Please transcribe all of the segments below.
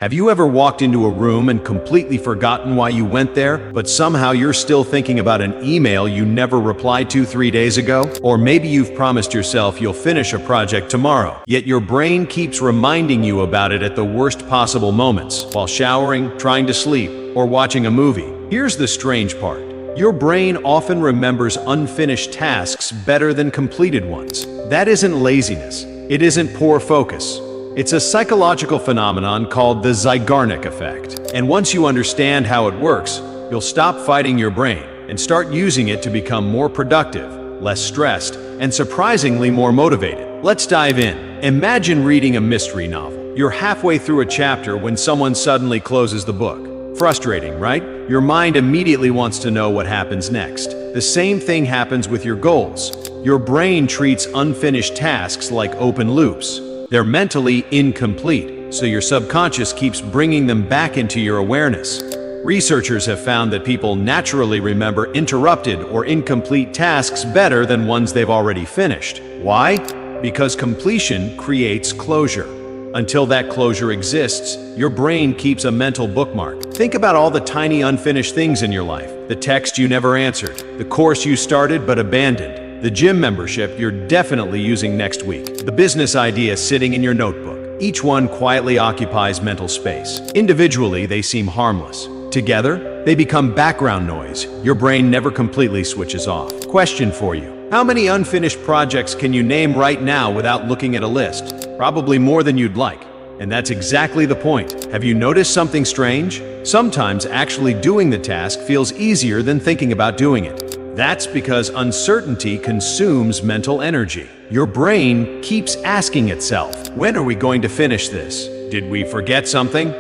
Have you ever walked into a room and completely forgotten why you went there, but somehow you're still thinking about an email you never replied to 3 days ago? Or maybe you've promised yourself you'll finish a project tomorrow, yet your brain keeps reminding you about it at the worst possible moments, while showering, trying to sleep, or watching a movie. Here's the strange part. Your brain often remembers unfinished tasks better than completed ones. That isn't laziness. It isn't poor focus. It's a psychological phenomenon called the Zeigarnik Effect. And once you understand how it works, you'll stop fighting your brain and start using it to become more productive, less stressed, and surprisingly more motivated. Let's dive in. Imagine reading a mystery novel. You're halfway through a chapter when someone suddenly closes the book. Frustrating, right? Your mind immediately wants to know what happens next. The same thing happens with your goals. Your brain treats unfinished tasks like open loops. They're mentally incomplete, so your subconscious keeps bringing them back into your awareness. Researchers have found that people naturally remember interrupted or incomplete tasks better than ones they've already finished. Why? Because completion creates closure. Until that closure exists, your brain keeps a mental bookmark. Think about all the tiny unfinished things in your life. The text you never answered, the course you started but abandoned, the gym membership you're definitely using next week, the business idea sitting in your notebook. Each one quietly occupies mental space. Individually, they seem harmless. Together, they become background noise. Your brain never completely switches off. Question for you. How many unfinished projects can you name right now without looking at a list? Probably more than you'd like. And that's exactly the point. Have you noticed something strange? Sometimes actually doing the task feels easier than thinking about doing it. That's because uncertainty consumes mental energy. Your brain keeps asking itself, when are we going to finish this? Did we forget something?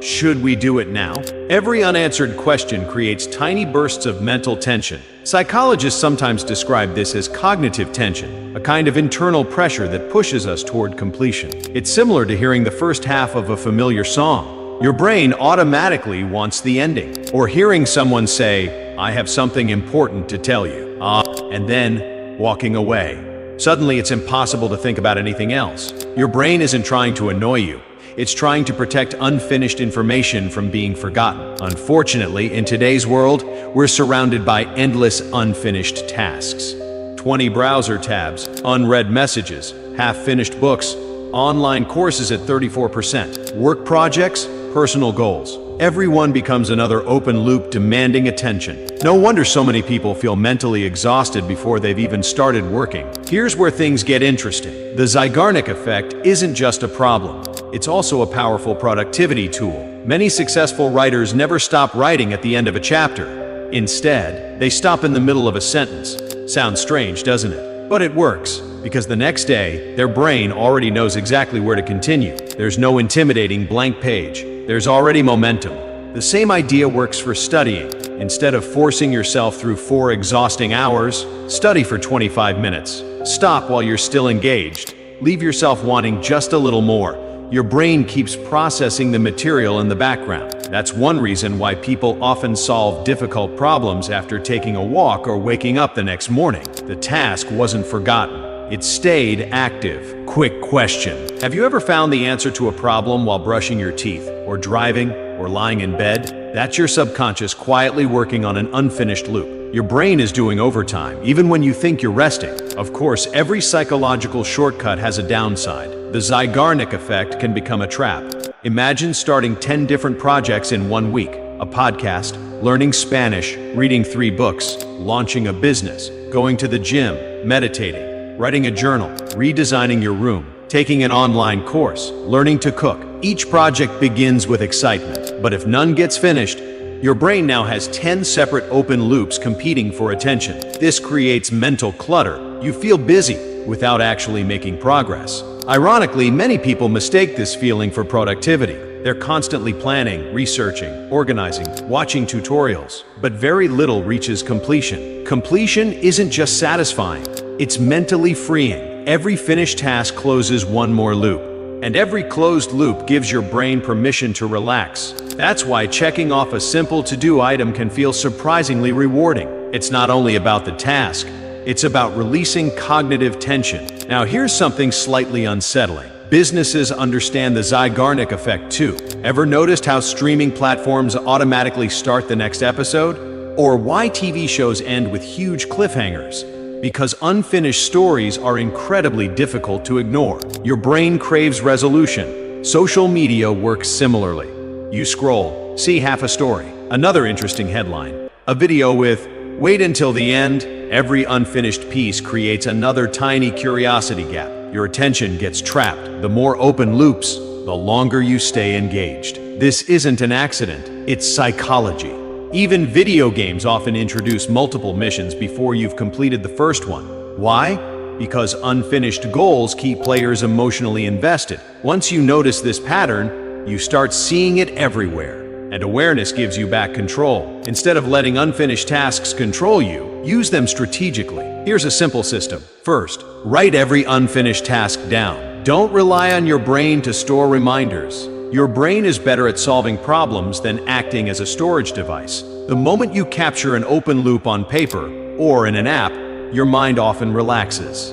Should we do it now? Every unanswered question creates tiny bursts of mental tension. Psychologists sometimes describe this as cognitive tension, a kind of internal pressure that pushes us toward completion. It's similar to hearing the first half of a familiar song. Your brain automatically wants the ending. Or hearing someone say, I have something important to tell you, and then walking away. Suddenly it's impossible to think about anything else. Your brain isn't trying to annoy you. It's trying to protect unfinished information from being forgotten. Unfortunately, in today's world, we're surrounded by endless unfinished tasks. 20 browser tabs, unread messages, half-finished books, online courses at 34%, work projects, personal goals. Everyone becomes another open loop demanding attention. No wonder so many people feel mentally exhausted before they've even started working. Here's where things get interesting. The Zeigarnik Effect isn't just a problem. It's also a powerful productivity tool. Many successful writers never stop writing at the end of a chapter. Instead, they stop in the middle of a sentence. Sounds strange, doesn't it? But it works, because the next day, their brain already knows exactly where to continue. There's no intimidating blank page. There's already momentum. The same idea works for studying. Instead of forcing yourself through 4 exhausting hours, study for 25 minutes. Stop while you're still engaged. Leave yourself wanting just a little more. Your brain keeps processing the material in the background. That's one reason why people often solve difficult problems after taking a walk or waking up the next morning. The task wasn't forgotten. It stayed active. Quick question. Have you ever found the answer to a problem while brushing your teeth, or driving, or lying in bed? That's your subconscious quietly working on an unfinished loop. Your brain is doing overtime, even when you think you're resting. Of course, every psychological shortcut has a downside. The Zeigarnik Effect can become a trap. Imagine starting 10 different projects in 1 week. A podcast, learning Spanish, reading 3 books, launching a business, going to the gym, meditating, writing a journal, redesigning your room, taking an online course, learning to cook. Each project begins with excitement, but if none gets finished, your brain now has 10 separate open loops competing for attention. This creates mental clutter. You feel busy without actually making progress. Ironically, many people mistake this feeling for productivity. They're constantly planning, researching, organizing, watching tutorials, but very little reaches completion. Completion isn't just satisfying, it's mentally freeing. Every finished task closes one more loop, and every closed loop gives your brain permission to relax. That's why checking off a simple to-do item can feel surprisingly rewarding. It's not only about the task, it's about releasing cognitive tension. Now here's something slightly unsettling. Businesses understand the Zeigarnik Effect too. Ever noticed how streaming platforms automatically start the next episode? Or why TV shows end with huge cliffhangers? Because unfinished stories are incredibly difficult to ignore. Your brain craves resolution. Social media works similarly. You scroll, see half a story. Another interesting headline. A video with, "Wait until the end." Every unfinished piece creates another tiny curiosity gap. Your attention gets trapped. The more open loops, the longer you stay engaged. This isn't an accident, it's psychology. Even video games often introduce multiple missions before you've completed the first one. Why? Because unfinished goals keep players emotionally invested. Once you notice this pattern, you start seeing it everywhere. And awareness gives you back control. Instead of letting unfinished tasks control you, use them strategically. Here's a simple system. First, write every unfinished task down. Don't rely on your brain to store reminders. Your brain is better at solving problems than acting as a storage device. The moment you capture an open loop on paper or in an app, your mind often relaxes.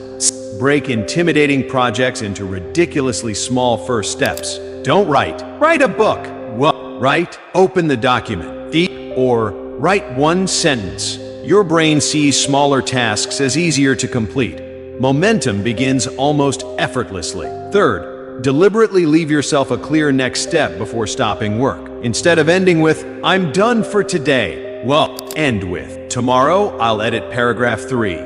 Break intimidating projects into ridiculously small first steps. Don't write a book. Open the document. Or write one sentence. Your brain sees smaller tasks as easier to complete. Momentum begins almost effortlessly. Third, deliberately leave yourself a clear next step before stopping work. Instead of ending with, "I'm done for today," end with, "Tomorrow I'll edit paragraph 3.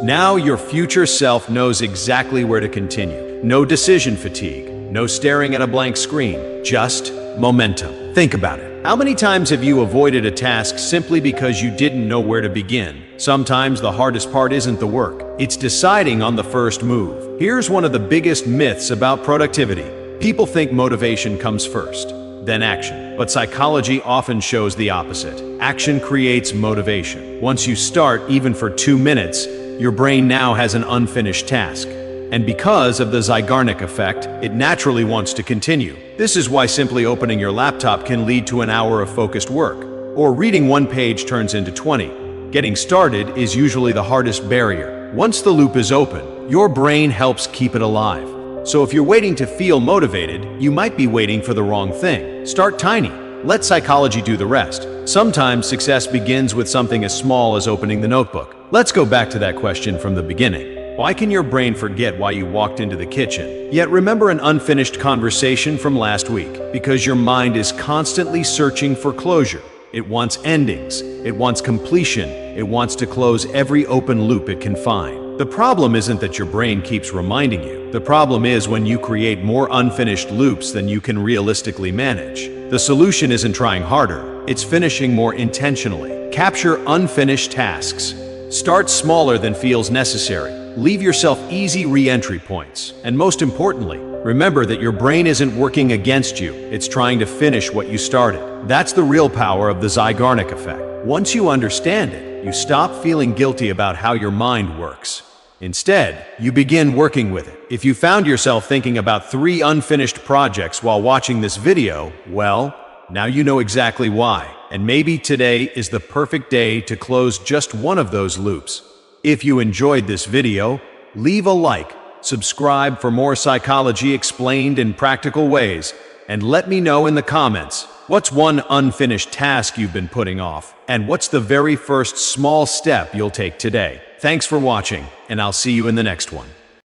Now your future self knows exactly where to continue. No decision fatigue, no staring at a blank screen, just momentum. Think about it. How many times have you avoided a task simply because you didn't know where to begin? Sometimes the hardest part isn't the work, it's deciding on the first move. Here's one of the biggest myths about productivity. People think motivation comes first, then action. But psychology often shows the opposite. Action creates motivation. Once you start, even for 2 minutes, your brain now has an unfinished task. And because of the Zeigarnik Effect, it naturally wants to continue. This is why simply opening your laptop can lead to an hour of focused work, or reading one page turns into 20. Getting started is usually the hardest barrier. Once the loop is open, your brain helps keep it alive. So if you're waiting to feel motivated, you might be waiting for the wrong thing. Start tiny. Let psychology do the rest. Sometimes success begins with something as small as opening the notebook. Let's go back to that question from the beginning. Why can your brain forget why you walked into the kitchen, yet remember an unfinished conversation from last week? Because your mind is constantly searching for closure. It wants endings, it wants completion, it wants to close every open loop it can find. The problem isn't that your brain keeps reminding you. The problem is when you create more unfinished loops than you can realistically manage. The solution isn't trying harder, it's finishing more intentionally. Capture unfinished tasks. Start smaller than feels necessary. Leave yourself easy re-entry points. And most importantly, remember that your brain isn't working against you, it's trying to finish what you started. That's the real power of the Zeigarnik Effect. Once you understand it, you stop feeling guilty about how your mind works. Instead, you begin working with it. If you found yourself thinking about 3 unfinished projects while watching this video, well, now you know exactly why. And maybe today is the perfect day to close just one of those loops. If you enjoyed this video, leave a like, subscribe for more psychology explained in practical ways, and let me know in the comments, what's one unfinished task you've been putting off, and what's the very first small step you'll take today. Thanks for watching, and I'll see you in the next one.